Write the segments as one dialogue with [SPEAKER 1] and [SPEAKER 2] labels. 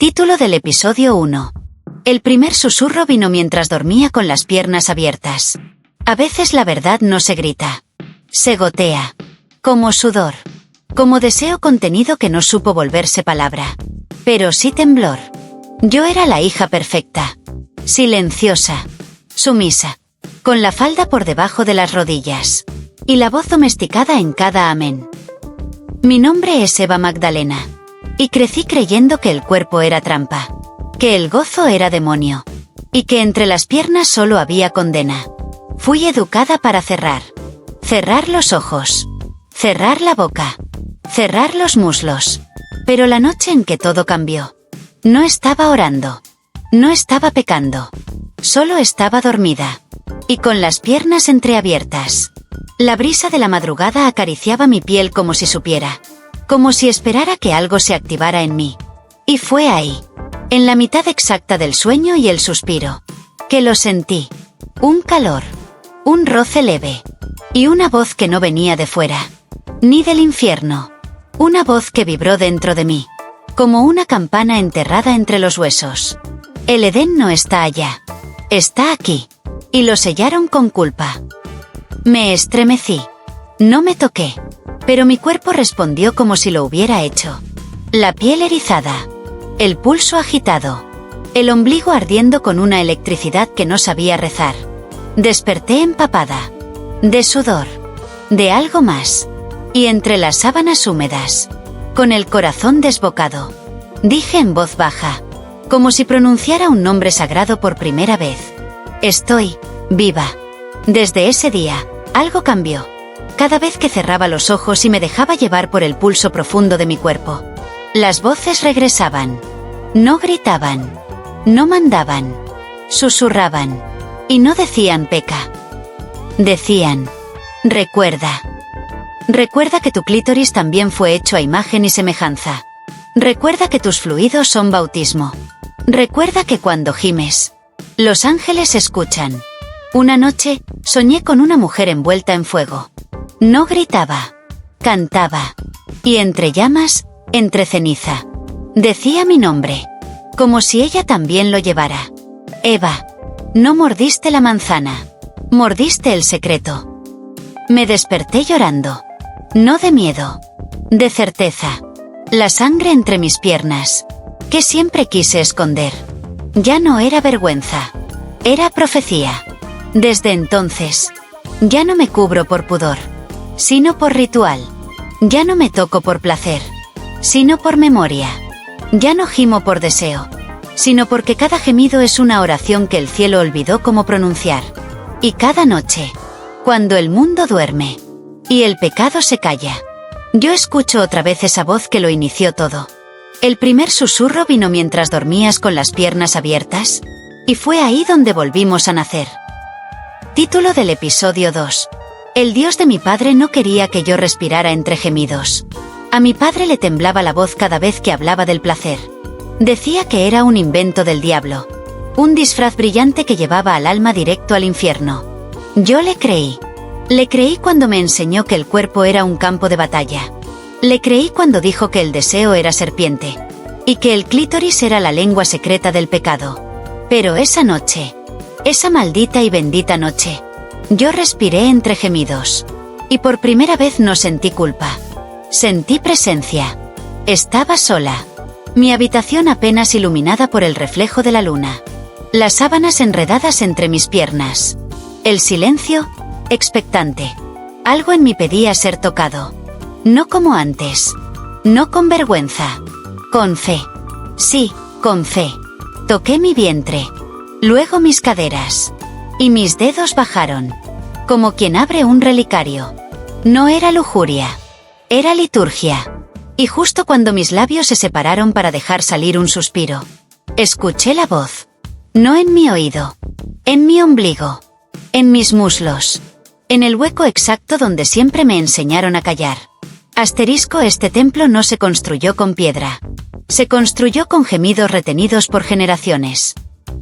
[SPEAKER 1] Título del episodio 1. El primer susurro vino mientras dormía con las piernas abiertas. A veces la verdad no se grita. Se gotea. Como sudor. Como deseo contenido que no supo volverse palabra. Pero sí temblor. Yo era la hija perfecta. Silenciosa. Sumisa. Con la falda por debajo de las rodillas. Y la voz domesticada en cada amén. Mi nombre es Eva Magdalena. Y crecí creyendo que el cuerpo era trampa. Que el gozo era demonio. Y que entre las piernas solo había condena. Fui educada para cerrar. Cerrar los ojos. Cerrar la boca. Cerrar los muslos. Pero la noche en que todo cambió. No estaba orando. No estaba pecando. Solo estaba dormida. Y con las piernas entreabiertas. La brisa de la madrugada acariciaba mi piel como si supiera. Como si esperara que algo se activara en mí. Y fue ahí. En la mitad exacta del sueño y el suspiro. Que lo sentí. Un calor. Un roce leve. Y una voz que no venía de fuera. Ni del infierno. Una voz que vibró dentro de mí. Como una campana enterrada entre los huesos. El Edén no está allá. Está aquí. Y lo sellaron con culpa. Me estremecí. No me toqué. Pero mi cuerpo respondió como si lo hubiera hecho. La piel erizada. El pulso agitado. El ombligo ardiendo con una electricidad que no sabía rezar. Desperté empapada. De sudor. De algo más. Y entre las sábanas húmedas. Con el corazón desbocado. Dije en voz baja. Como si pronunciara un nombre sagrado por primera vez. Estoy viva. Desde ese día, algo cambió. Cada vez que cerraba los ojos y me dejaba llevar por el pulso profundo de mi cuerpo. Las voces regresaban. No gritaban. No mandaban. Susurraban. Y no decían peca. Decían, recuerda. Recuerda que tu clítoris también fue hecho a imagen y semejanza. Recuerda que tus fluidos son bautismo. Recuerda que cuando gimes, los ángeles escuchan. Una noche, soñé con una mujer envuelta en fuego. No gritaba. Cantaba. Y entre llamas, entre ceniza. Decía mi nombre. Como si ella también lo llevara. Eva. No mordiste la manzana. Mordiste el secreto. Me desperté llorando. No de miedo. De certeza. La sangre entre mis piernas. Que siempre quise esconder. Ya no era vergüenza. Era profecía. Desde entonces, ya no me cubro por pudor. Sino por ritual. Ya no me toco por placer. Sino por memoria. Ya no gimo por deseo. Sino porque cada gemido es una oración que el cielo olvidó cómo pronunciar. Y cada noche, cuando el mundo duerme, y el pecado se calla, yo escucho otra vez esa voz que lo inició todo. El primer susurro vino mientras dormías con las piernas abiertas, y fue ahí donde volvimos a nacer. Título del episodio 2. El Dios de mi padre no quería que yo respirara entre gemidos. A mi padre le temblaba la voz cada vez que hablaba del placer. Decía que era un invento del diablo. Un disfraz brillante que llevaba al alma directo al infierno. Yo le creí. Le creí cuando me enseñó que el cuerpo era un campo de batalla. Le creí cuando dijo que el deseo era serpiente. Y que el clítoris era la lengua secreta del pecado. Pero esa noche, esa maldita y bendita noche, yo respiré entre gemidos. Y por primera vez no sentí culpa. Sentí presencia. Estaba sola. Mi habitación apenas iluminada por el reflejo de la luna. Las sábanas enredadas entre mis piernas. El silencio, expectante. Algo en mí pedía ser tocado. No como antes. No con vergüenza. Con fe. Sí, con fe. Toqué mi vientre. Luego mis caderas. Y mis dedos bajaron. Como quien abre un relicario. No era lujuria. Era liturgia. Y justo cuando mis labios se separaron para dejar salir un suspiro, escuché la voz. No en mi oído. En mi ombligo. En mis muslos. En el hueco exacto donde siempre me enseñaron a callar. Asterisco: este templo no se construyó con piedra. Se construyó con gemidos retenidos por generaciones.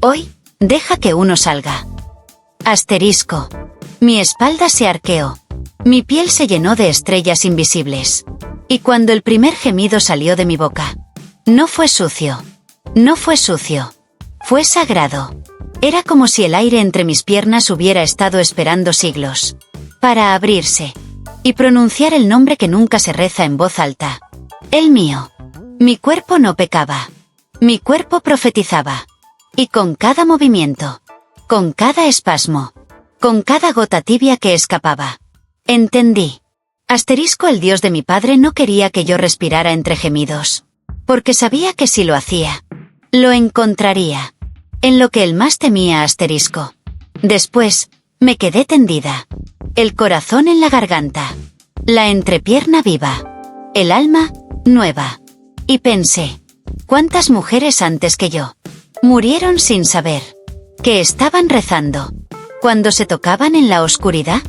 [SPEAKER 1] Hoy, deja que uno salga. Asterisco. Mi espalda se arqueó. Mi piel se llenó de estrellas invisibles. Y cuando el primer gemido salió de mi boca, no fue sucio. No fue sucio. Fue sagrado. Era como si el aire entre mis piernas hubiera estado esperando siglos para abrirse y pronunciar el nombre que nunca se reza en voz alta. El mío. Mi cuerpo no pecaba. Mi cuerpo profetizaba. Y con cada movimiento, con cada espasmo, con cada gota tibia que escapaba, entendí. El dios de mi padre no quería que yo respirara entre gemidos, porque sabía que si lo hacía, lo encontraría. En lo que él más temía. Después, me quedé tendida. El corazón en la garganta. La entrepierna viva. El alma, nueva. Y pensé, ¿cuántas mujeres antes que yo murieron sin saber que estaban rezando cuando se tocaban en la oscuridad?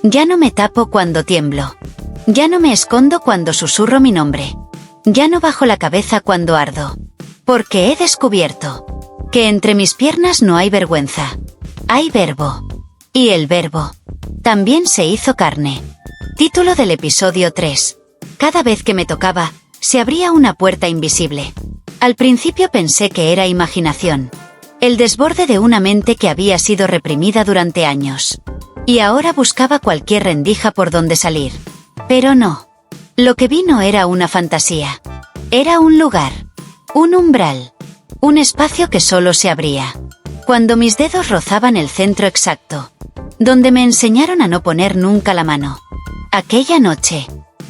[SPEAKER 1] Ya no me tapo cuando tiemblo. Ya no me escondo cuando susurro mi nombre. Ya no bajo la cabeza cuando ardo. Porque he descubierto que entre mis piernas no hay vergüenza. Hay verbo. Y el verbo también se hizo carne. Título del episodio 3. Cada vez que me tocaba, se abría una puerta invisible. Al principio pensé que era imaginación. El desborde de una mente que había sido reprimida durante años. Y ahora buscaba cualquier rendija por donde salir. Pero no. Lo que vi no era una fantasía. Era un lugar. Un umbral. Un espacio que solo se abría cuando mis dedos rozaban el centro exacto, donde me enseñaron a no poner nunca la mano. Aquella noche,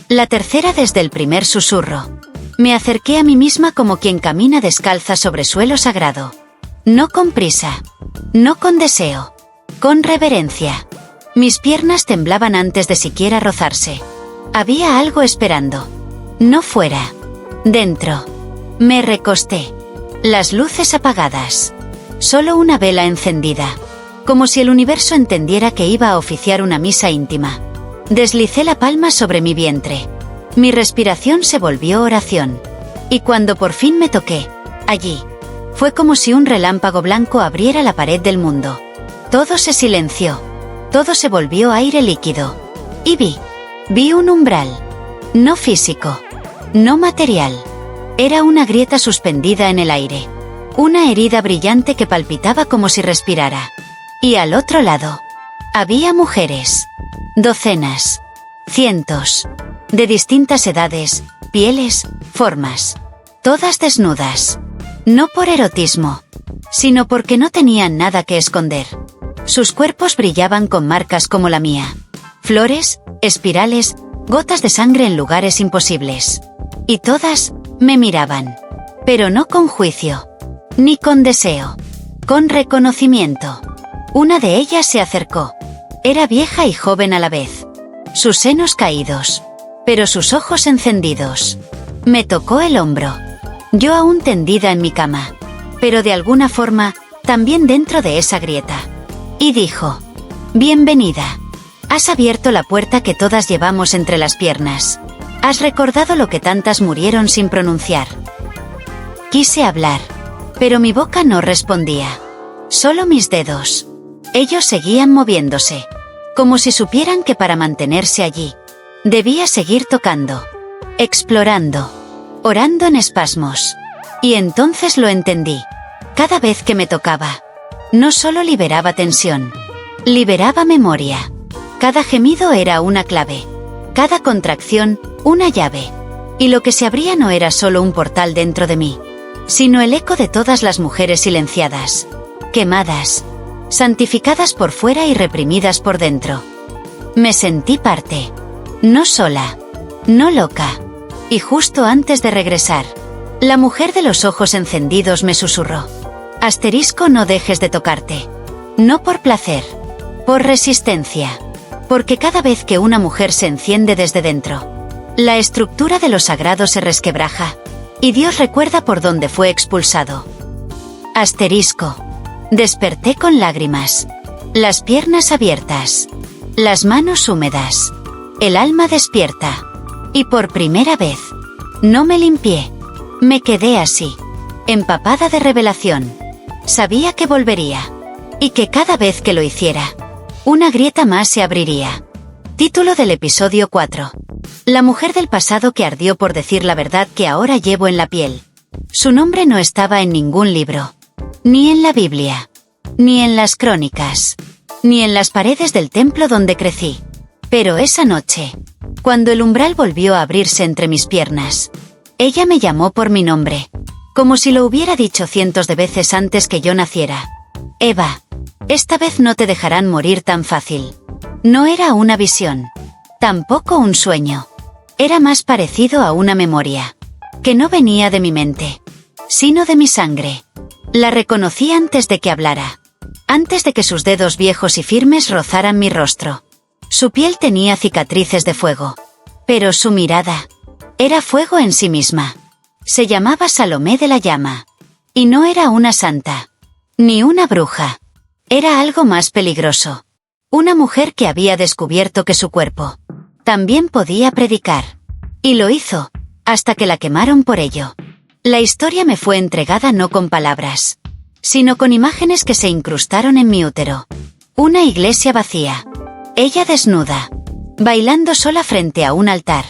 [SPEAKER 1] la tercera desde el primer susurro, me acerqué a mí misma como quien camina descalza sobre suelo sagrado. No con prisa, no con deseo, con reverencia. Mis piernas temblaban antes de siquiera rozarse. Había algo esperando. No fuera. Dentro. Me recosté. Las luces apagadas. Solo una vela encendida. Como si el universo entendiera que iba a oficiar una misa íntima. Deslicé la palma sobre mi vientre. Mi respiración se volvió oración. Y cuando por fin me toqué, allí, fue como si un relámpago blanco abriera la pared del mundo. Todo se silenció. Todo se volvió aire líquido. Y vi un umbral. No físico. No material. Era una grieta suspendida en el aire. Una herida brillante que palpitaba como si respirara. Y al otro lado, había mujeres. Docenas. Cientos. De distintas edades, pieles, formas. Todas desnudas. No por erotismo, sino porque no tenían nada que esconder. Sus cuerpos brillaban con marcas como la mía. Flores, espirales, gotas de sangre en lugares imposibles. Y todas me miraban. Pero no con juicio. Ni con deseo. Con reconocimiento. Una de ellas se acercó. Era vieja y joven a la vez. Sus senos caídos. Pero sus ojos encendidos. Me tocó el hombro. Yo aún tendida en mi cama. Pero de alguna forma, también dentro de esa grieta. Y dijo: bienvenida. Has abierto la puerta que todas llevamos entre las piernas. Has recordado lo que tantas murieron sin pronunciar. Quise hablar, pero mi boca no respondía. Solo mis dedos. Ellos seguían moviéndose, como si supieran que para mantenerse allí, debía seguir tocando, explorando, orando en espasmos. Y entonces lo entendí. Cada vez que me tocaba, no solo liberaba tensión, liberaba memoria. Cada gemido era una clave. Cada contracción, una llave. Y lo que se abría no era solo un portal dentro de mí, sino el eco de todas las mujeres silenciadas, quemadas, santificadas por fuera y reprimidas por dentro. Me sentí parte. No sola. No loca. Y justo antes de regresar, la mujer de los ojos encendidos me susurró: no dejes de tocarte. No por placer. Por resistencia. Porque cada vez que una mujer se enciende desde dentro, la estructura de lo sagrado se resquebraja, y Dios recuerda por dónde fue expulsado. Desperté con lágrimas, las piernas abiertas, las manos húmedas, el alma despierta. Y por primera vez, no me limpié. Me quedé así, empapada de revelación. Sabía que volvería, y que cada vez que lo hiciera, una grieta más se abriría. Título del episodio 4. La mujer del pasado que ardió por decir la verdad que ahora llevo en la piel. Su nombre no estaba en ningún libro. Ni en la Biblia. Ni en las crónicas. Ni en las paredes del templo donde crecí. Pero esa noche, cuando el umbral volvió a abrirse entre mis piernas, ella me llamó por mi nombre, como si lo hubiera dicho cientos de veces antes que yo naciera. Eva, esta vez no te dejarán morir tan fácil. No era una visión. Tampoco un sueño. Era más parecido a una memoria, que no venía de mi mente, sino de mi sangre. La reconocí antes de que hablara. Antes de que sus dedos viejos y firmes rozaran mi rostro. Su piel tenía cicatrices de fuego. Pero su mirada era fuego en sí misma. Se llamaba Salomé de la Llama. Y no era una santa. Ni una bruja. Era algo más peligroso. Una mujer que había descubierto que su cuerpo también podía predicar. Y lo hizo, hasta que la quemaron por ello. La historia me fue entregada no con palabras, sino con imágenes que se incrustaron en mi útero. Una iglesia vacía. Ella desnuda, bailando sola frente a un altar,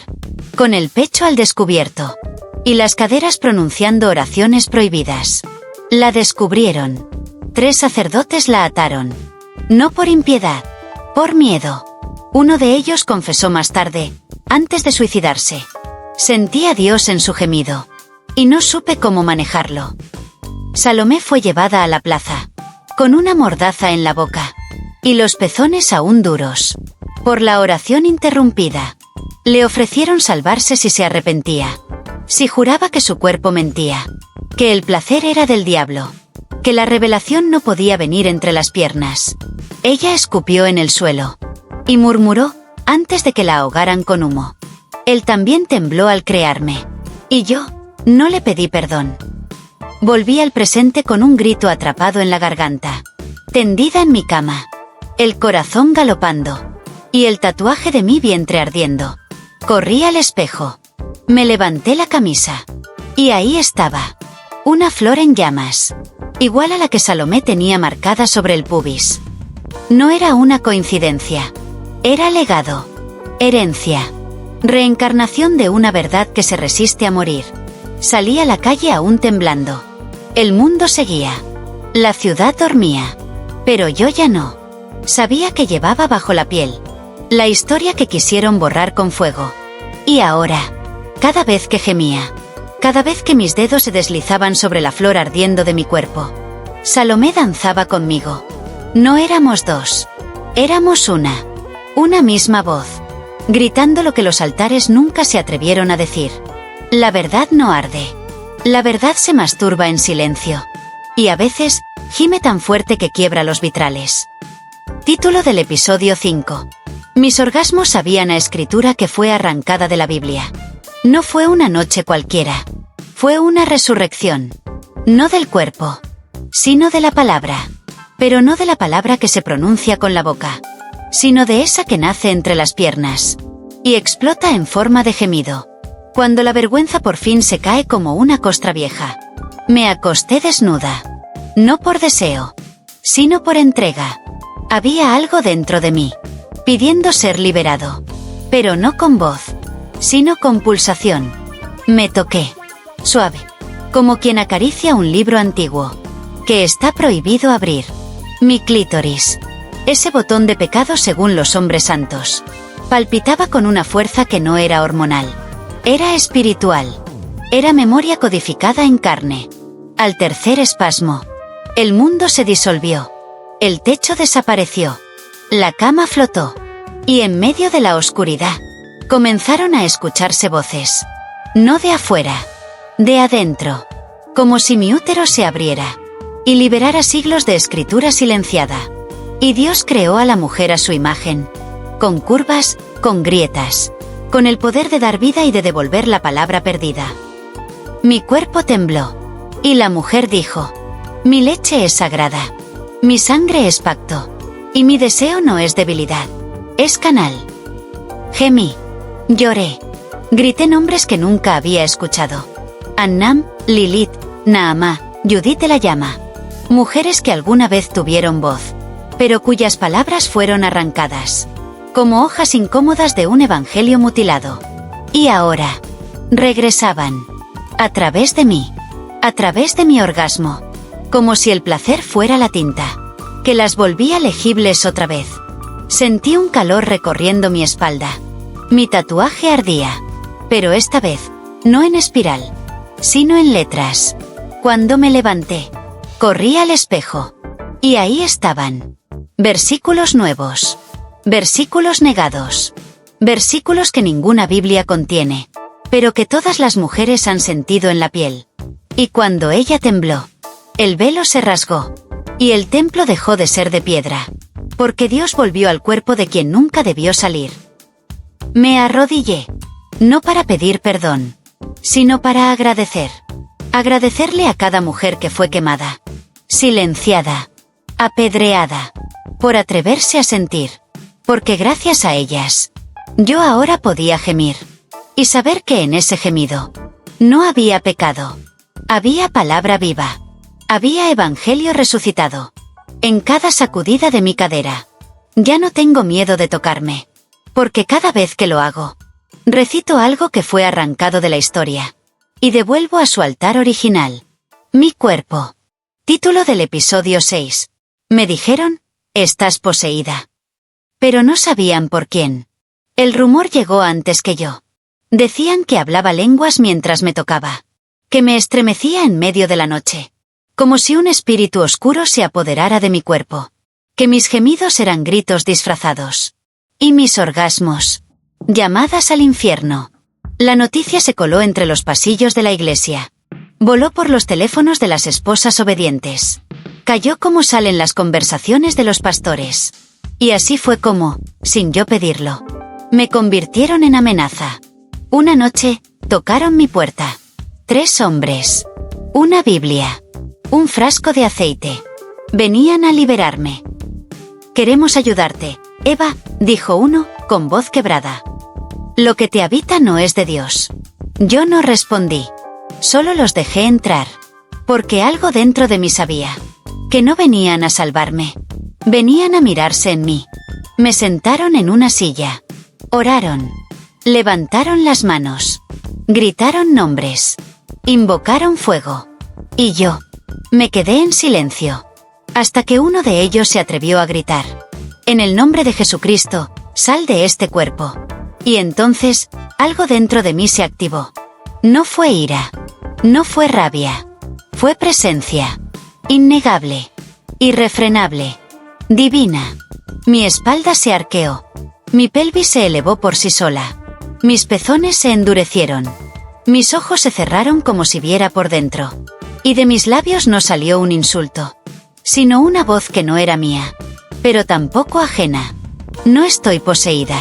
[SPEAKER 1] con el pecho al descubierto, y las caderas pronunciando oraciones prohibidas. La descubrieron. 3 sacerdotes la ataron. No por impiedad, por miedo. Uno de ellos confesó más tarde, antes de suicidarse. Sentí a Dios en su gemido, y no supe cómo manejarlo. Salomé fue llevada a la plaza, con una mordaza en la boca, y los pezones aún duros, por la oración interrumpida. Le ofrecieron salvarse si se arrepentía, si juraba que su cuerpo mentía, que el placer era del diablo, que la revelación no podía venir entre las piernas. Ella escupió en el suelo, y murmuró, antes de que la ahogaran con humo. Él también tembló al crearme, y yo no le pedí perdón. Volví al presente con un grito atrapado en la garganta, tendida en mi cama, el corazón galopando, y el tatuaje de mi vientre ardiendo. Corrí al espejo, me levanté la camisa, y ahí estaba, una flor en llamas, igual a la que Salomé tenía marcada sobre el pubis. No era una coincidencia, era legado, herencia, reencarnación de una verdad que se resiste a morir. Salí a la calle aún temblando. El mundo seguía. La ciudad dormía. Pero yo ya no. Sabía que llevaba bajo la piel la historia que quisieron borrar con fuego. Y ahora, cada vez que gemía, cada vez que mis dedos se deslizaban sobre la flor ardiendo de mi cuerpo, Salomé danzaba conmigo. No éramos dos. Éramos una misma voz, gritando lo que los altares nunca se atrevieron a decir. La verdad no arde. La verdad se masturba en silencio. Y a veces, gime tan fuerte que quiebra los vitrales. Título del episodio 5. Mis orgasmos sabían a escritura que fue arrancada de la Biblia. No fue una noche cualquiera. Fue una resurrección. No del cuerpo, sino de la palabra. Pero no de la palabra que se pronuncia con la boca, sino de esa que nace entre las piernas y explota en forma de gemido. Cuando la vergüenza por fin se cae como una costra vieja. Me acosté desnuda. No por deseo, sino por entrega. Había algo dentro de mí, pidiendo ser liberado. Pero no con voz, sino con pulsación. Me toqué, suave, como quien acaricia un libro antiguo, que está prohibido abrir. Mi clítoris, ese botón de pecado según los hombres santos, palpitaba con una fuerza que no era hormonal. Era espiritual. Era memoria codificada en carne. Al tercer espasmo, el mundo se disolvió. El techo desapareció. La cama flotó. Y en medio de la oscuridad, comenzaron a escucharse voces. No de afuera, de adentro. Como si mi útero se abriera y liberara siglos de escritura silenciada. Y Dios creó a la mujer a su imagen, con curvas, con grietas, con el poder de dar vida y de devolver la palabra perdida. Mi cuerpo tembló, y la mujer dijo: mi leche es sagrada, mi sangre es pacto, y mi deseo no es debilidad, es canal. Gemí, lloré, grité nombres que nunca había escuchado. Annam, Lilith, Naamá, Judith de la Llama. Mujeres que alguna vez tuvieron voz, pero cuyas palabras fueron arrancadas, como hojas incómodas de un evangelio mutilado. Y ahora, regresaban, a través de mí, a través de mi orgasmo, como si el placer fuera la tinta, que las volvía legibles otra vez. Sentí un calor recorriendo mi espalda. Mi tatuaje ardía, pero esta vez, no en espiral, sino en letras. Cuando me levanté, corrí al espejo, y ahí estaban. Versículos nuevos. Versículos negados. Versículos que ninguna Biblia contiene, pero que todas las mujeres han sentido en la piel. Y cuando ella tembló, el velo se rasgó, y el templo dejó de ser de piedra, porque Dios volvió al cuerpo de quien nunca debió salir. Me arrodillé, no para pedir perdón, sino para agradecer. Agradecerle a cada mujer que fue quemada, silenciada, apedreada, por atreverse a sentir, porque gracias a ellas, yo ahora podía gemir, y saber que en ese gemido no había pecado, había palabra viva, había evangelio resucitado. En cada sacudida de mi cadera, ya no tengo miedo de tocarme, porque cada vez que lo hago, recito algo que fue arrancado de la historia, y devuelvo a su altar original. Mi cuerpo. Título del episodio 6. Me dijeron, estás poseída. Pero no sabían por quién. El rumor llegó antes que yo. Decían que hablaba lenguas mientras me tocaba, que me estremecía en medio de la noche, como si un espíritu oscuro se apoderara de mi cuerpo, que mis gemidos eran gritos disfrazados, y mis orgasmos, llamadas al infierno. La noticia se coló entre los pasillos de la iglesia, voló por los teléfonos de las esposas obedientes, cayó como sal en las conversaciones de los pastores, y así fue como, sin yo pedirlo, me convirtieron en amenaza. Una noche, tocaron mi puerta. 3 hombres. Una Biblia. Un frasco de aceite. Venían a liberarme. Queremos ayudarte, Eva, dijo uno, con voz quebrada. Lo que te habita no es de Dios. Yo no respondí. Solo los dejé entrar. Porque algo dentro de mí sabía. Que no venían a salvarme. Venían a mirarse en mí. Me sentaron en una silla. Oraron. Levantaron las manos. Gritaron nombres. Invocaron fuego. Y yo me quedé en silencio. Hasta que uno de ellos se atrevió a gritar. En el nombre de Jesucristo, sal de este cuerpo. Y entonces, algo dentro de mí se activó. No fue ira. No fue rabia. Fue presencia. Innegable. Irrefrenable. Divina. Mi espalda se arqueó. Mi pelvis se elevó por sí sola. Mis pezones se endurecieron. Mis ojos se cerraron como si viera por dentro. Y de mis labios no salió un insulto, sino una voz que no era mía, pero tampoco ajena. No estoy poseída.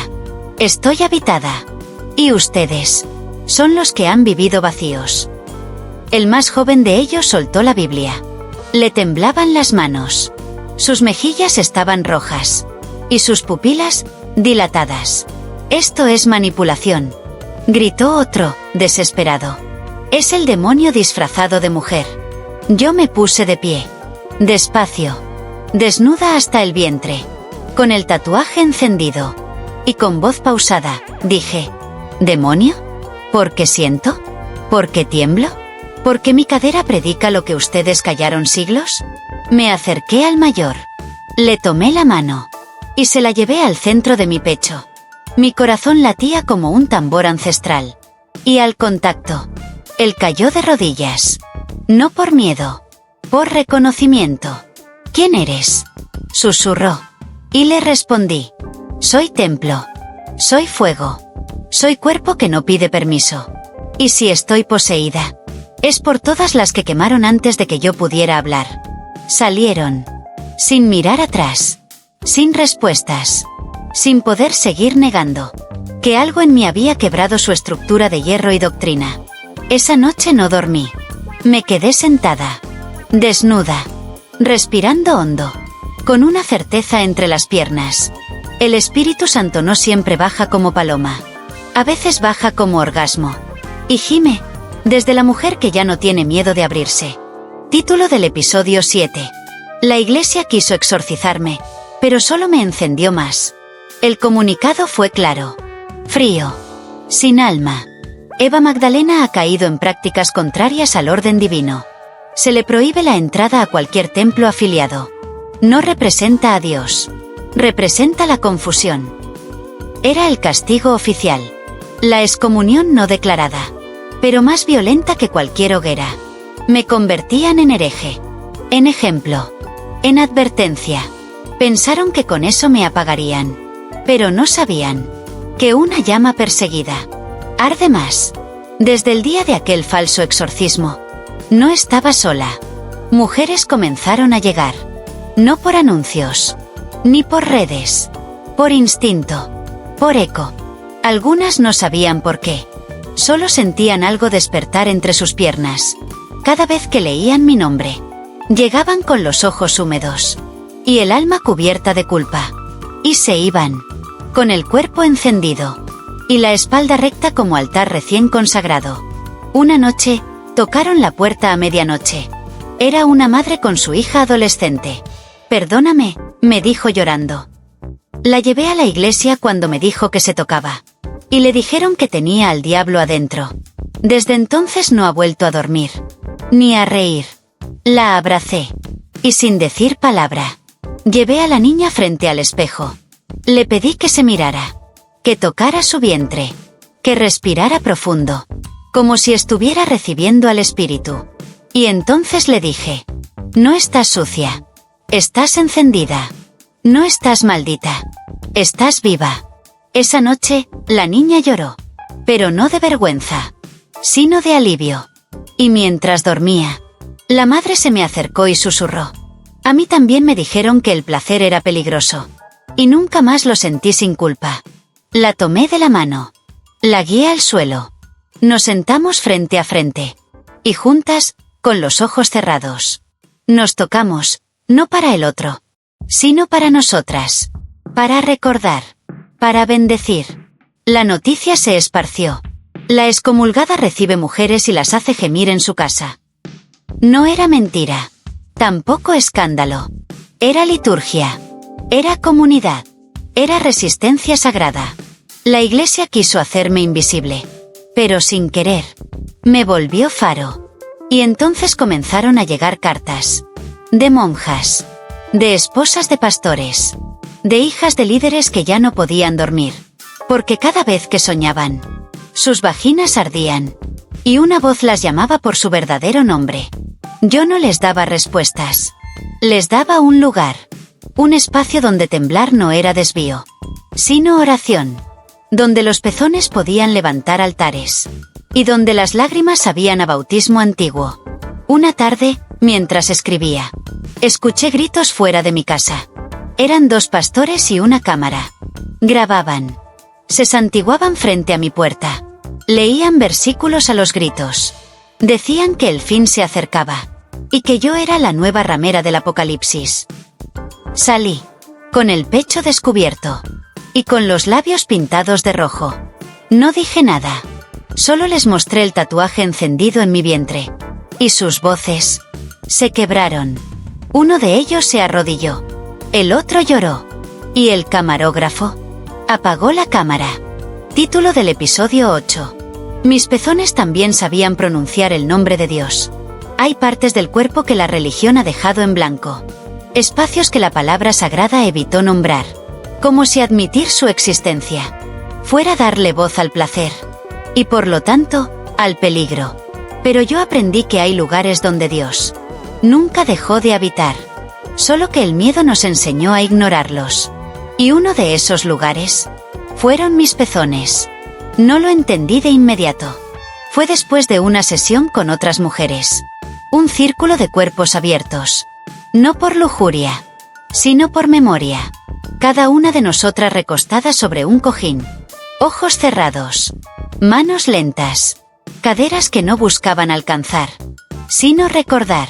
[SPEAKER 1] Estoy habitada. Y ustedes son los que han vivido vacíos. El más joven de ellos soltó la Biblia. Le temblaban las manos. Sus mejillas estaban rojas. Y sus pupilas, dilatadas. Esto es manipulación, gritó otro, desesperado. Es el demonio disfrazado de mujer. Yo me puse de pie. Despacio. Desnuda hasta el vientre. Con el tatuaje encendido. Y con voz pausada, dije, ¿demonio? ¿Por qué siento? ¿Por qué tiemblo? ¿Por qué mi cadera predica lo que ustedes callaron siglos? Me acerqué al mayor. Le tomé la mano. Y se la llevé al centro de mi pecho. Mi corazón latía como un tambor ancestral. Y al contacto, él cayó de rodillas. No por miedo, por reconocimiento. ¿Quién eres?, susurró. Y le respondí. Soy templo. Soy fuego. Soy cuerpo que no pide permiso. Y si estoy poseída, es por todas las que quemaron antes de que yo pudiera hablar. Salieron. Sin mirar atrás. Sin respuestas. Sin poder seguir negando que algo en mí había quebrado su estructura de hierro y doctrina. Esa noche no dormí. Me quedé sentada, desnuda, respirando hondo, con una certeza entre las piernas. El Espíritu Santo no siempre baja como paloma. A veces baja como orgasmo. Y gime, desde la mujer que ya no tiene miedo de abrirse. Título del episodio 7. La iglesia quiso exorcizarme, pero solo me encendió más. El comunicado fue claro, frío, sin alma. Eva Magdalena ha caído en prácticas contrarias al orden divino. Se le prohíbe la entrada a cualquier templo afiliado. No representa a Dios. Representa la confusión. Era el castigo oficial. La excomunión no declarada. Pero más violenta que cualquier hoguera. Me convertían en hereje. En ejemplo. En advertencia. Pensaron que con eso me apagarían. Pero no sabían que una llama perseguida arde más. Desde el día de aquel falso exorcismo, no estaba sola. Mujeres comenzaron a llegar. No por anuncios, ni por redes. Por instinto. Por eco. Algunas no sabían por qué. Solo sentían algo despertar entre sus piernas. Cada vez que leían mi nombre. Llegaban con los ojos húmedos. Y el alma cubierta de culpa. Y se iban. Con el cuerpo encendido. Y la espalda recta como altar recién consagrado. Una noche, tocaron la puerta a medianoche. Era una madre con su hija adolescente. «Perdóname», me dijo llorando. La llevé a la iglesia cuando me dijo que se tocaba. Y le dijeron que tenía al diablo adentro. Desde entonces no ha vuelto a dormir. Ni a reír. La abracé. Y sin decir palabra. Llevé a la niña frente al espejo. Le pedí que se mirara. Que tocara su vientre. Que respirara profundo. Como si estuviera recibiendo al espíritu. Y entonces le dije: «No estás sucia. Estás encendida. No estás maldita. Estás viva». Esa noche, la niña lloró. Pero no de vergüenza. Sino de alivio. Y mientras dormía, la madre se me acercó y susurró. A mí también me dijeron que el placer era peligroso. Y nunca más lo sentí sin culpa. La tomé de la mano. La guié al suelo. Nos sentamos frente a frente. Y juntas, con los ojos cerrados. Nos tocamos, no para el otro, sino para nosotras. Para recordar. Para bendecir. La noticia se esparció. La excomulgada recibe mujeres y las hace gemir en su casa. No era mentira. Tampoco escándalo. Era liturgia. Era comunidad. Era resistencia sagrada. La iglesia quiso hacerme invisible. Pero sin querer. Me volvió faro. Y entonces comenzaron a llegar cartas. De monjas. De esposas de pastores. De hijas de líderes que ya no podían dormir. Porque cada vez que soñaban, sus vaginas ardían. Y una voz las llamaba por su verdadero nombre. Yo no les daba respuestas. Les daba un lugar. Un espacio donde temblar no era desvío, sino oración. Donde los pezones podían levantar altares. Y donde las lágrimas sabían a bautismo antiguo. Una tarde, mientras escribía, escuché gritos fuera de mi casa. Eran 2 pastores y una cámara. Grababan. Se santiguaban frente a mi puerta. Leían versículos a los gritos. Decían que el fin se acercaba. Y que yo era la nueva ramera del Apocalipsis. Salí. Con el pecho descubierto. Y con los labios pintados de rojo. No dije nada. Solo les mostré el tatuaje encendido en mi vientre. Y sus voces se quebraron. Uno de ellos se arrodilló. El otro lloró. Y el camarógrafo apagó la cámara. Título del episodio 8. Mis pezones también sabían pronunciar el nombre de Dios. Hay partes del cuerpo que la religión ha dejado en blanco. Espacios que la palabra sagrada evitó nombrar. Como si admitir su existencia fuera darle voz al placer. Y por lo tanto, al peligro. Pero yo aprendí que hay lugares donde Dios nunca dejó de habitar. Solo que el miedo nos enseñó a ignorarlos. Y uno de esos lugares fueron mis pezones. No lo entendí de inmediato. Fue después de una sesión con otras mujeres. Un círculo de cuerpos abiertos. No por lujuria, sino por memoria. Cada una de nosotras recostada sobre un cojín. Ojos cerrados. Manos lentas. Caderas que no buscaban alcanzar, sino recordar.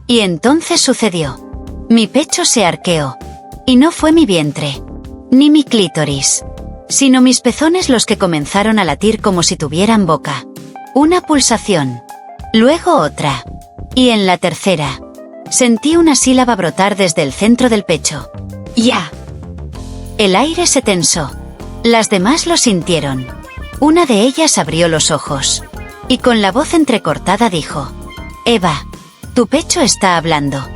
[SPEAKER 1] Y entonces sucedió. Mi pecho se arqueó. Y no fue mi vientre, ni mi clítoris, sino mis pezones los que comenzaron a latir como si tuvieran boca. Una pulsación. Luego otra. Y en la tercera, sentí una sílaba brotar desde el centro del pecho. Ya. El aire se tensó. Las demás lo sintieron. Una de ellas abrió los ojos. Y con la voz entrecortada dijo: Eva, tu pecho está hablando.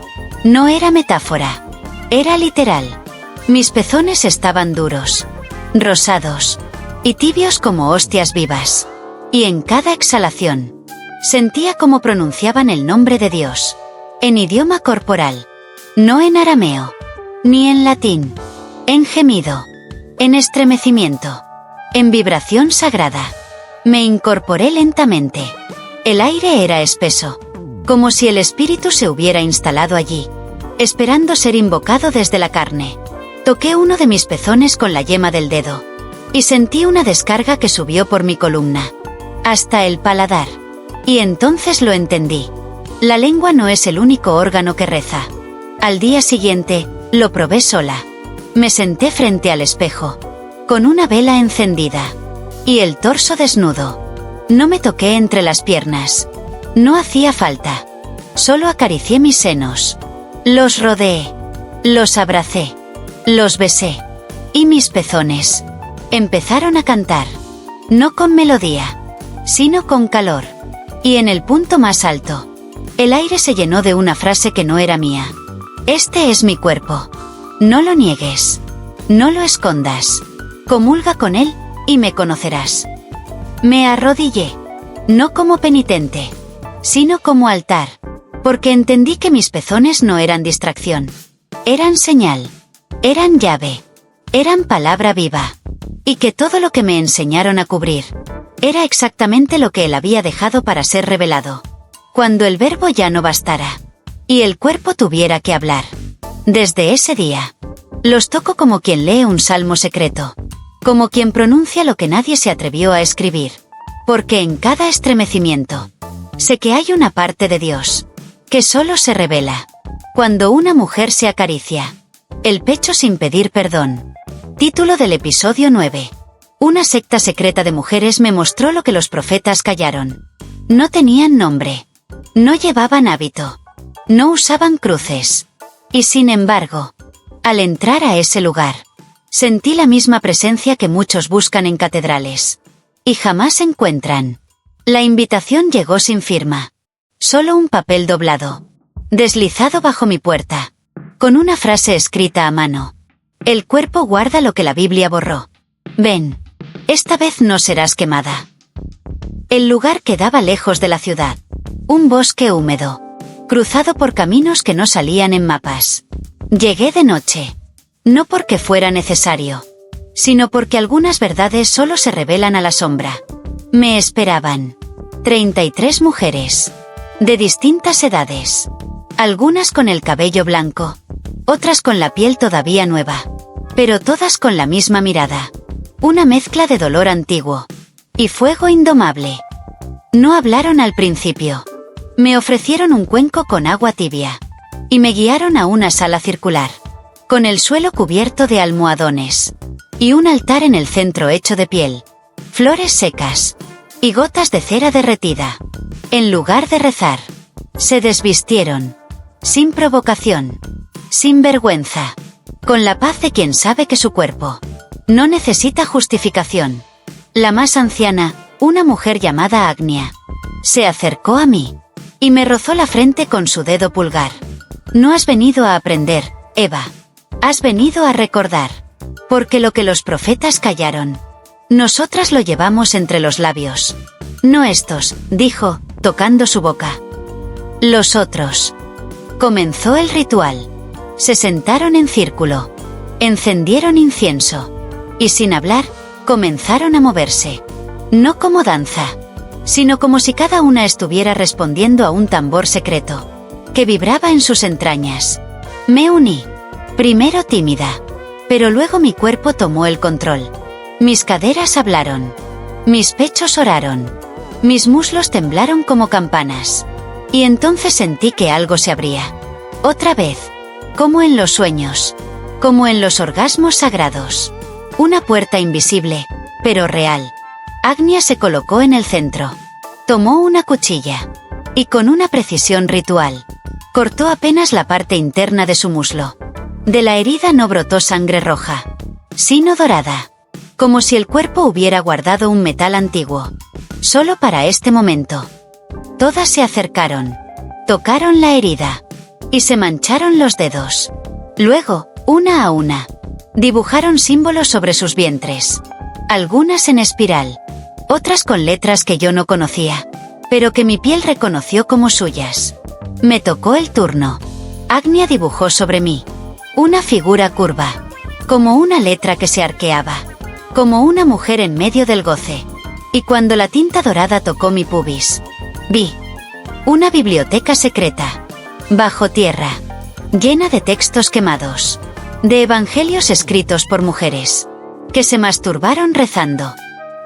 [SPEAKER 1] No era metáfora. Era literal. Mis pezones estaban duros, rosados y tibios como hostias vivas. Y en cada exhalación, sentía como pronunciaban el nombre de Dios. En idioma corporal. No en arameo. Ni en latín. En gemido. En estremecimiento. En vibración sagrada. Me incorporé lentamente. El aire era espeso. Como si el espíritu se hubiera instalado allí, esperando ser invocado desde la carne. Toqué uno de mis pezones con la yema del dedo. Y sentí una descarga que subió por mi columna. Hasta el paladar. Y entonces lo entendí. La lengua no es el único órgano que reza. Al día siguiente, lo probé sola. Me senté frente al espejo, con una vela encendida. Y el torso desnudo. No me toqué entre las piernas. No hacía falta. Solo acaricié mis senos. Los rodeé. Los abracé. Los besé. Y mis pezones empezaron a cantar. No con melodía, sino con calor. Y en el punto más alto, el aire se llenó de una frase que no era mía. Este es mi cuerpo. No lo niegues. No lo escondas. Comulga con él, y me conocerás. Me arrodillé. No como penitente, sino como altar. Porque entendí que mis pezones no eran distracción. Eran señal. Eran llave. Eran palabra viva. Y que todo lo que me enseñaron a cubrir era exactamente lo que él había dejado para ser revelado. Cuando el verbo ya no bastara. Y el cuerpo tuviera que hablar. Desde ese día, los toco como quien lee un salmo secreto. Como quien pronuncia lo que nadie se atrevió a escribir. Porque en cada estremecimiento, sé que hay una parte de Dios, que solo se revela cuando una mujer se acaricia el pecho sin pedir perdón. Título del episodio 9. Una secta secreta de mujeres me mostró lo que los profetas callaron. No tenían nombre. No llevaban hábito. No usaban cruces. Y sin embargo, al entrar a ese lugar, sentí la misma presencia que muchos buscan en catedrales. Y jamás encuentran. La invitación llegó sin firma. Solo un papel doblado, deslizado bajo mi puerta, con una frase escrita a mano. El cuerpo guarda lo que la Biblia borró. Ven. Esta vez no serás quemada. El lugar quedaba lejos de la ciudad. Un bosque húmedo, cruzado por caminos que no salían en mapas. Llegué de noche. No porque fuera necesario, sino porque algunas verdades solo se revelan a la sombra. Me esperaban 33 mujeres, de distintas edades. Algunas con el cabello blanco, otras con la piel todavía nueva, pero todas con la misma mirada. Una mezcla de dolor antiguo y fuego indomable. No hablaron al principio. Me ofrecieron un cuenco con agua tibia y me guiaron a una sala circular, con el suelo cubierto de almohadones y un altar en el centro hecho de piel, flores secas y gotas de cera derretida. En lugar de rezar, se desvistieron, sin provocación, sin vergüenza, con la paz de quien sabe que su cuerpo no necesita justificación. La más anciana, una mujer llamada Agnia, se acercó a mí y me rozó la frente con su dedo pulgar. No has venido a aprender, Eva. Has venido a recordar. Porque lo que los profetas callaron, nosotras lo llevamos entre los labios. No estos, dijo, tocando su boca. Los otros. Comenzó el ritual. Se sentaron en círculo. Encendieron incienso. Y sin hablar, comenzaron a moverse. No como danza, sino como si cada una estuviera respondiendo a un tambor secreto, que vibraba en sus entrañas. Me uní. Primero tímida. Pero luego mi cuerpo tomó el control. Mis caderas hablaron. Mis pechos oraron. Mis muslos temblaron como campanas. Y entonces sentí que algo se abría. Otra vez. Como en los sueños. Como en los orgasmos sagrados. Una puerta invisible, pero real. Agnia se colocó en el centro. Tomó una cuchilla. Y con una precisión ritual, cortó apenas la parte interna de su muslo. De la herida no brotó sangre roja, sino dorada. como si el cuerpo hubiera guardado un metal antiguo. Solo para este momento. Todas se acercaron. Tocaron la herida. Y se mancharon los dedos. Luego, una a una, dibujaron símbolos sobre sus vientres. Algunas en espiral. Otras con letras que yo no conocía, pero que mi piel reconoció como suyas. Me tocó el turno. Agnia dibujó sobre mí una figura curva, como una letra que se arqueaba, como una mujer en medio del goce. Y cuando la tinta dorada tocó mi pubis, vi una biblioteca secreta, bajo tierra, llena de textos quemados, de evangelios escritos por mujeres, que se masturbaron rezando,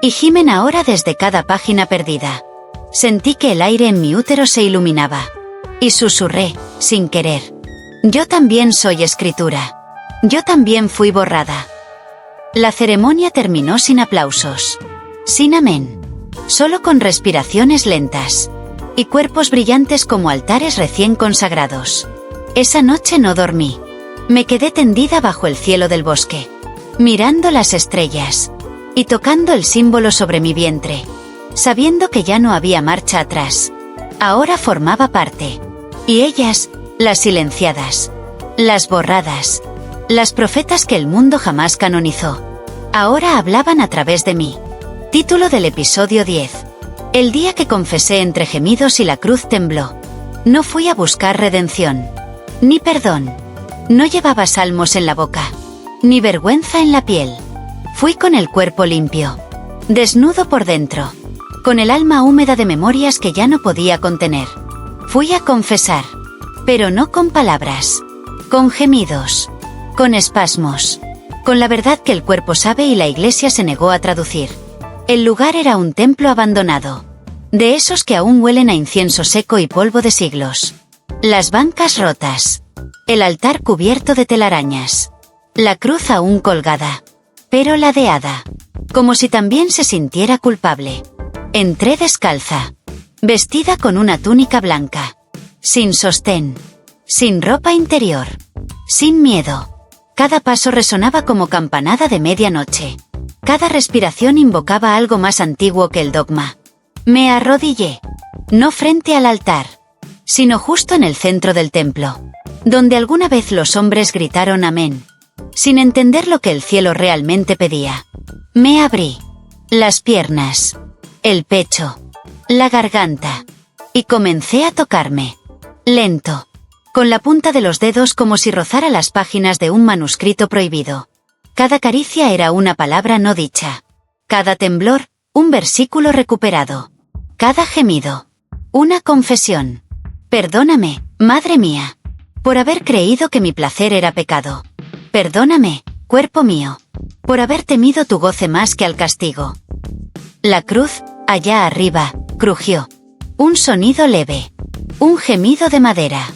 [SPEAKER 1] y gimen ahora desde cada página perdida. Sentí que el aire en mi útero se iluminaba, y susurré, sin querer: yo también soy escritura. Yo también fui borrada. La ceremonia terminó sin aplausos, sin amén, solo con respiraciones lentas, y cuerpos brillantes como altares recién consagrados. Esa noche no dormí. Me quedé tendida bajo el cielo del bosque, mirando las estrellas, y tocando el símbolo sobre mi vientre, sabiendo que ya no había marcha atrás. Ahora formaba parte. Y ellas, las silenciadas, las borradas, las profetas que el mundo jamás canonizó, ahora hablaban a través de mí. Título del episodio 10. El día que confesé entre gemidos y la cruz tembló. No fui a buscar redención, ni perdón. No llevaba salmos en la boca, ni vergüenza en la piel. Fui con el cuerpo limpio, desnudo por dentro, con el alma húmeda de memorias que ya no podía contener. Fui a confesar, pero no con palabras, con gemidos, con espasmos, con la verdad que el cuerpo sabe y la iglesia se negó a traducir. El lugar era un templo abandonado, de esos que aún huelen a incienso seco y polvo de siglos. Las bancas rotas, el altar cubierto de telarañas, la cruz aún colgada, pero ladeada, como si también se sintiera culpable. Entré descalza, vestida con una túnica blanca, sin sostén, sin ropa interior, sin miedo. Cada paso resonaba como campanada de medianoche. Cada respiración invocaba algo más antiguo que el dogma. Me arrodillé, no frente al altar, sino justo en el centro del templo, donde alguna vez los hombres gritaron amén, sin entender lo que el cielo realmente pedía. Me abrí las piernas, el pecho, la garganta, y comencé a tocarme, lento, con la punta de los dedos como si rozara las páginas de un manuscrito prohibido. Cada caricia era una palabra no dicha. Cada temblor, un versículo recuperado. Cada gemido, una confesión. Perdóname, madre mía, por haber creído que mi placer era pecado. Perdóname, cuerpo mío, por haber temido tu goce más que al castigo. La cruz, allá arriba, crujió. Un sonido leve. Un gemido de madera.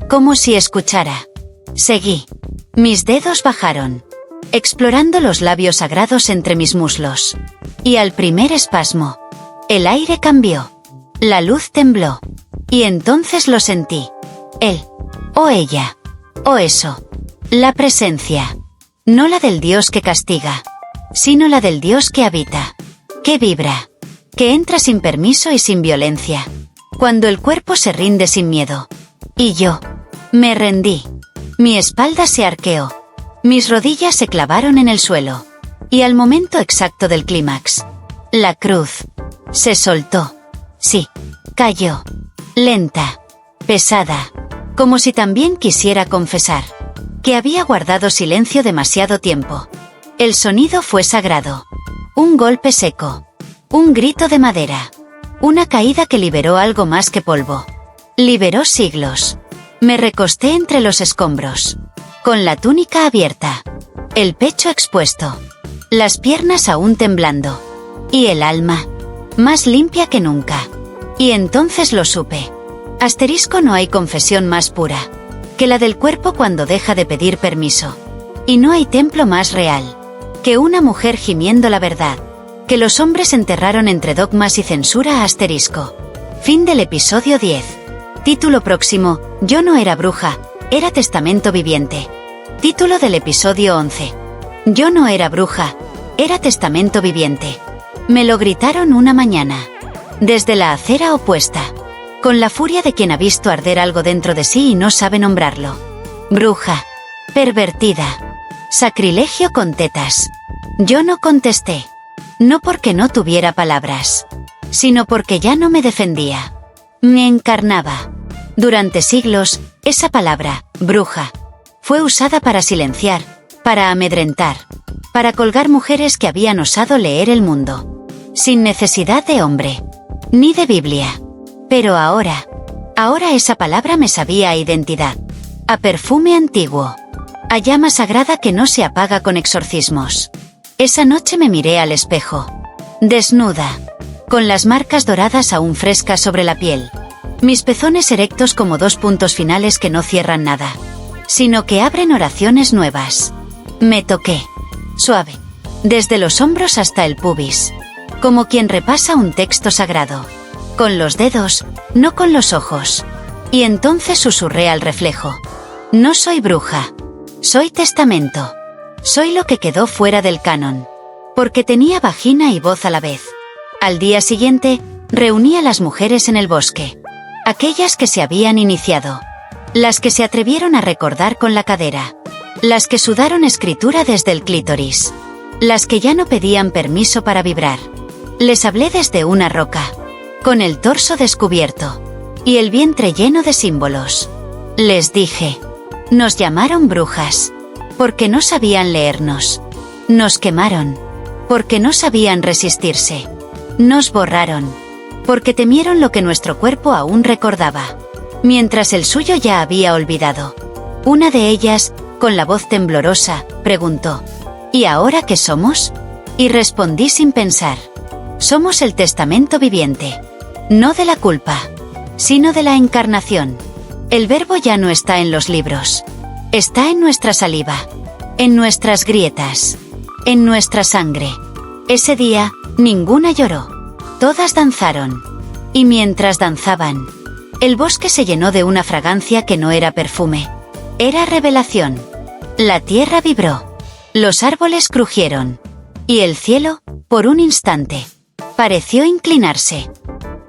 [SPEAKER 1] Como si escuchara. Seguí. Mis dedos bajaron, explorando los labios sagrados entre mis muslos. Y al primer espasmo, el aire cambió. La luz tembló. Y entonces lo sentí. Él. O ella. O eso. La presencia. No la del Dios que castiga, sino la del Dios que habita, que vibra, que entra sin permiso y sin violencia, cuando el cuerpo se rinde sin miedo. Y yo me rendí. Mi espalda se arqueó. Mis rodillas se clavaron en el suelo. Y al momento exacto del clímax, la cruz se soltó. Sí, cayó. Lenta, pesada, como si también quisiera confesar que había guardado silencio demasiado tiempo. El sonido fue sagrado. Un golpe seco. Un grito de madera. Una caída que liberó algo más que polvo. Liberó siglos. Me recosté entre los escombros, con la túnica abierta, el pecho expuesto, las piernas aún temblando, y el alma, más limpia que nunca. Y entonces lo supe. Asterisco: no hay confesión más pura que la del cuerpo cuando deja de pedir permiso. Y no hay templo más real que una mujer gimiendo la verdad, que los hombres enterraron entre dogmas y censura. Asterisco. Fin del episodio 10. Título próximo: Yo no era bruja, era testamento viviente. Título del episodio 11. Yo no era bruja, Era testamento viviente. Me lo gritaron una mañana, desde la acera opuesta, con la furia de quien ha visto arder algo dentro de sí y no sabe nombrarlo. Bruja. Pervertida. Sacrilegio con tetas. Yo no contesté. No porque no tuviera palabras, sino porque ya no me defendía. Me encarnaba. Durante siglos, esa palabra, bruja, fue usada para silenciar, para amedrentar, para colgar mujeres que habían osado leer el mundo, sin necesidad de hombre, ni de Biblia. Pero ahora esa palabra me sabía a identidad, a perfume antiguo, a llama sagrada que no se apaga con exorcismos. Esa noche me miré al espejo, desnuda, con las marcas doradas aún frescas sobre la piel, mis pezones erectos como dos puntos finales que no cierran nada, sino que abren oraciones nuevas. Me toqué, suave, desde los hombros hasta el pubis, como quien repasa un texto sagrado, con los dedos, no con los ojos. Y entonces susurré al reflejo: no soy bruja, soy testamento. Soy lo que quedó fuera del canon, porque tenía vagina y voz a la vez. Al día siguiente, reuní a las mujeres en el bosque, aquellas que se habían iniciado, las que se atrevieron a recordar con la cadera, las que sudaron escritura desde el clítoris, las que ya no pedían permiso para vibrar. Les hablé desde una roca, con el torso descubierto y el vientre lleno de símbolos. Les dije, nos llamaron brujas, porque no sabían leernos. Nos quemaron, porque no sabían resistirse. Nos borraron, porque temieron lo que nuestro cuerpo aún recordaba, mientras el suyo ya había olvidado. Una de ellas, con la voz temblorosa, preguntó: ¿y ahora qué somos? Y respondí sin pensar: somos el testamento viviente, no de la culpa, sino de la encarnación. El verbo ya no está en los libros. Está en nuestra saliva, en nuestras grietas, en nuestra sangre. Ese día, ninguna lloró. Todas danzaron. Y mientras danzaban, el bosque se llenó de una fragancia que no era perfume. Era revelación. La tierra vibró. Los árboles crujieron. Y el cielo, por un instante, pareció inclinarse.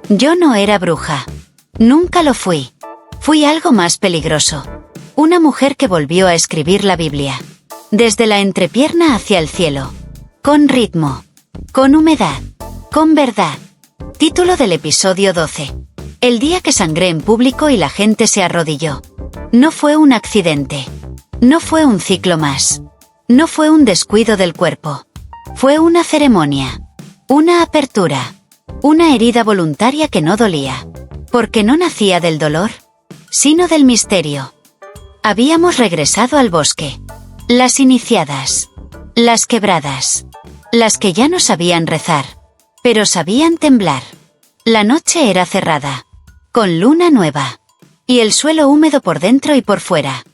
[SPEAKER 1] Yo no era bruja. Nunca lo fui. Fui algo más peligroso. Una mujer que volvió a escribir la Biblia, desde la entrepierna hacia el cielo, con ritmo, con humedad, con verdad. Título del episodio 12. El día que sangré en público y la gente se arrodilló. No fue un accidente. No fue un ciclo más. No fue un descuido del cuerpo. Fue una ceremonia. Una apertura. Una herida voluntaria que no dolía. Porque no nacía del dolor, sino del misterio. Habíamos regresado al bosque. Las iniciadas. Las quebradas. Las que ya no sabían rezar, pero sabían temblar. La noche era cerrada, con luna nueva, y el suelo húmedo por dentro y por fuera.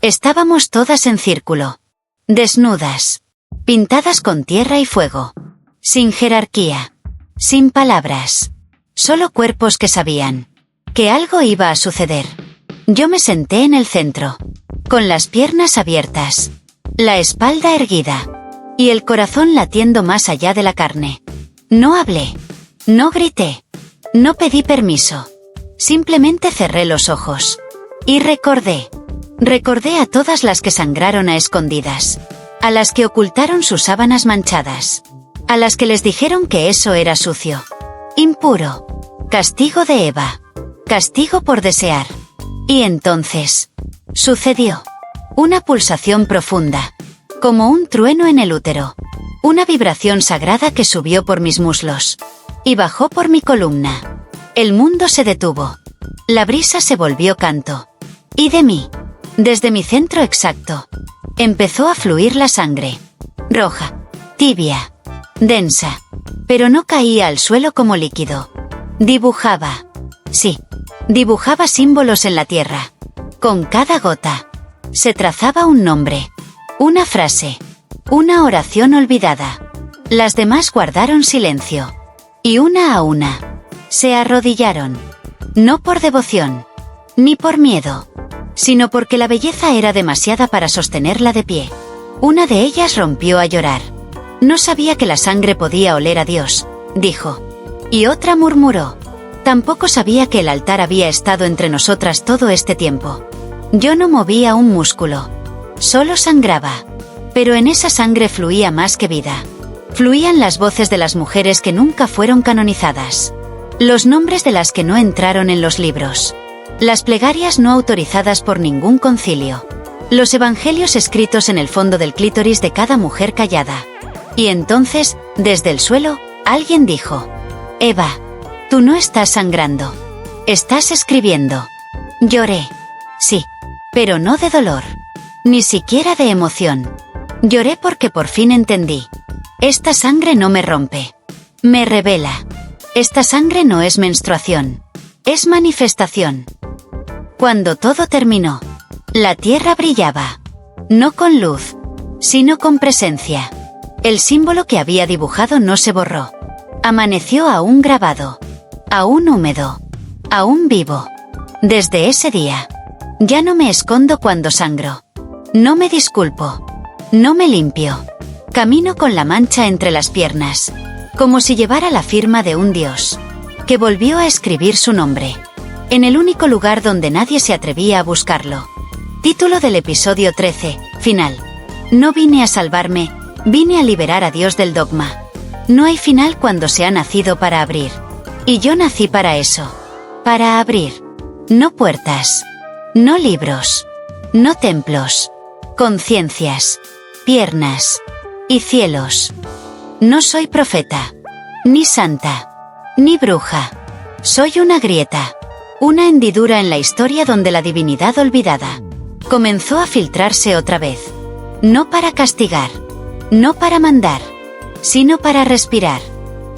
[SPEAKER 1] Estábamos todas en círculo, desnudas, pintadas con tierra y fuego, sin jerarquía, sin palabras, solo cuerpos que sabían que algo iba a suceder. Yo me senté en el centro, con las piernas abiertas, la espalda erguida, y el corazón latiendo más allá de la carne. No hablé, no grité, no pedí permiso. Simplemente cerré los ojos. Y recordé a todas las que sangraron a escondidas, a las que ocultaron sus sábanas manchadas, a las que les dijeron que eso era sucio, impuro, castigo de Eva, castigo por desear. Y entonces, sucedió. Una pulsación profunda, como un trueno en el útero. Una vibración sagrada que subió por mis muslos y bajó por mi columna. El mundo se detuvo. La brisa se volvió canto. Y de mí, desde mi centro exacto, empezó a fluir la sangre. Roja, tibia, densa, pero no caía al suelo como líquido. Dibujaba. Sí. Dibujaba símbolos en la tierra. Con cada gota, se trazaba un nombre, una frase, una oración olvidada. Las demás guardaron silencio. Y una a una, se arrodillaron. No por devoción, ni por miedo, sino porque la belleza era demasiada para sostenerla de pie. Una de ellas rompió a llorar. No sabía que la sangre podía oler a Dios, dijo. Y otra murmuró. Tampoco sabía que el altar había estado entre nosotras todo este tiempo. Yo no movía un músculo. Solo sangraba. Pero en esa sangre fluía más que vida. Fluían las voces de las mujeres que nunca fueron canonizadas. Los nombres de las que no entraron en los libros. Las plegarias no autorizadas por ningún concilio. Los evangelios escritos en el fondo del clítoris de cada mujer callada. Y entonces, desde el suelo, alguien dijo: Eva, tú no estás sangrando. Estás escribiendo. Lloré. Sí. Pero no de dolor. Ni siquiera de emoción. Lloré porque por fin entendí. Esta sangre no me rompe. Me revela. Esta sangre no es menstruación. Es manifestación. Cuando todo terminó, la tierra brillaba. No con luz, sino con presencia. El símbolo que había dibujado no se borró. Amaneció aún grabado. Aún húmedo. Aún vivo. Desde ese día, ya no me escondo cuando sangro. No me disculpo. No me limpio. Camino con la mancha entre las piernas, como si llevara la firma de un dios, que volvió a escribir su nombre, en el único lugar donde nadie se atrevía a buscarlo. Título del episodio 13, final. No vine a salvarme, vine a liberar a Dios del dogma. No hay final cuando se ha nacido para abrir. Y yo nací para eso. Para abrir. No puertas. No libros. No templos. Conciencias. Piernas. Y cielos. No soy profeta. Ni santa. Ni bruja. Soy una grieta. Una hendidura en la historia donde la divinidad olvidada comenzó a filtrarse otra vez. No para castigar. No para mandar. Sino para respirar.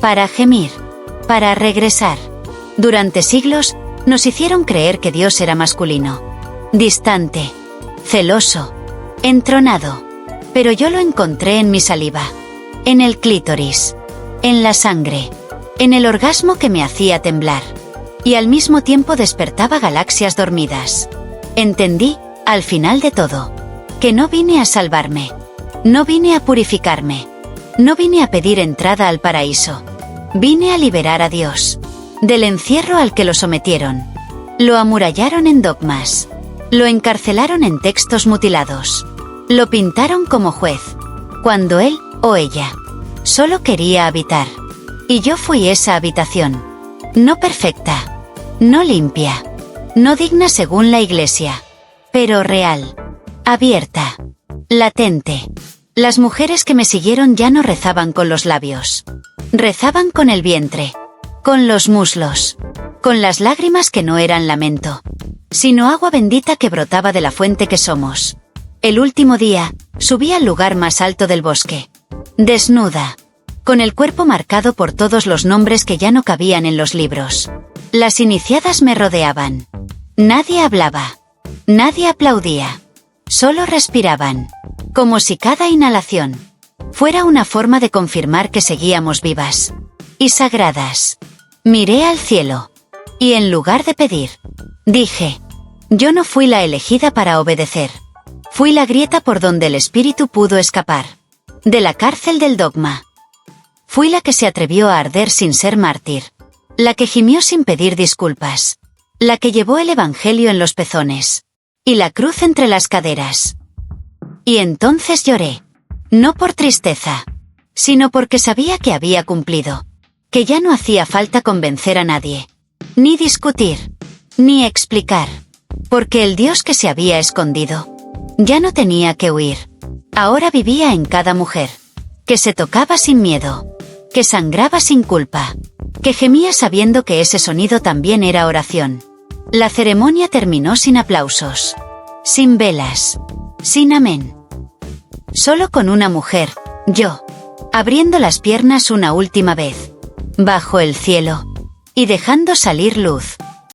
[SPEAKER 1] Para gemir. Para regresar. Durante siglos, nos hicieron creer que Dios era masculino. Distante. Celoso. Entronado. Pero yo lo encontré en mi saliva. En el clítoris. En la sangre. En el orgasmo que me hacía temblar. Y al mismo tiempo despertaba galaxias dormidas. Entendí, al final de todo, que no vine a salvarme. No vine a purificarme. No vine a pedir entrada al paraíso. Vine a liberar a Dios. Del encierro al que lo sometieron. Lo amurallaron en dogmas. Lo encarcelaron en textos mutilados. Lo pintaron como juez. Cuando él, o ella, solo quería habitar. Y yo fui esa habitación. No perfecta. No limpia. No digna según la iglesia. Pero real. Abierta. Latente. Las mujeres que me siguieron ya no rezaban con los labios. Rezaban con el vientre. Con los muslos. Con las lágrimas que no eran lamento, sino agua bendita que brotaba de la fuente que somos. El último día, subí al lugar más alto del bosque. Desnuda. Con el cuerpo marcado por todos los nombres que ya no cabían en los libros. Las iniciadas me rodeaban. Nadie hablaba. Nadie aplaudía. Solo respiraban. Como si cada inhalación fuera una forma de confirmar que seguíamos vivas. Y sagradas. Miré al cielo. Y en lugar de pedir, dije: yo no fui la elegida para obedecer. Fui la grieta por donde el espíritu pudo escapar. De la cárcel del dogma. Fui la que se atrevió a arder sin ser mártir. La que gimió sin pedir disculpas. La que llevó el evangelio en los pezones. Y la cruz entre las caderas. Y entonces lloré. No por tristeza, sino porque sabía que había cumplido. Que ya no hacía falta convencer a nadie. Ni discutir. Ni explicar. Porque el Dios que se había escondido ya no tenía que huir. Ahora vivía en cada mujer. Que se tocaba sin miedo. Que sangraba sin culpa. Que gemía sabiendo que ese sonido también era oración. La ceremonia terminó sin aplausos. Sin velas. Sin amén. Solo con una mujer, yo, abriendo las piernas una última vez. Bajo el cielo. Y dejando salir luz.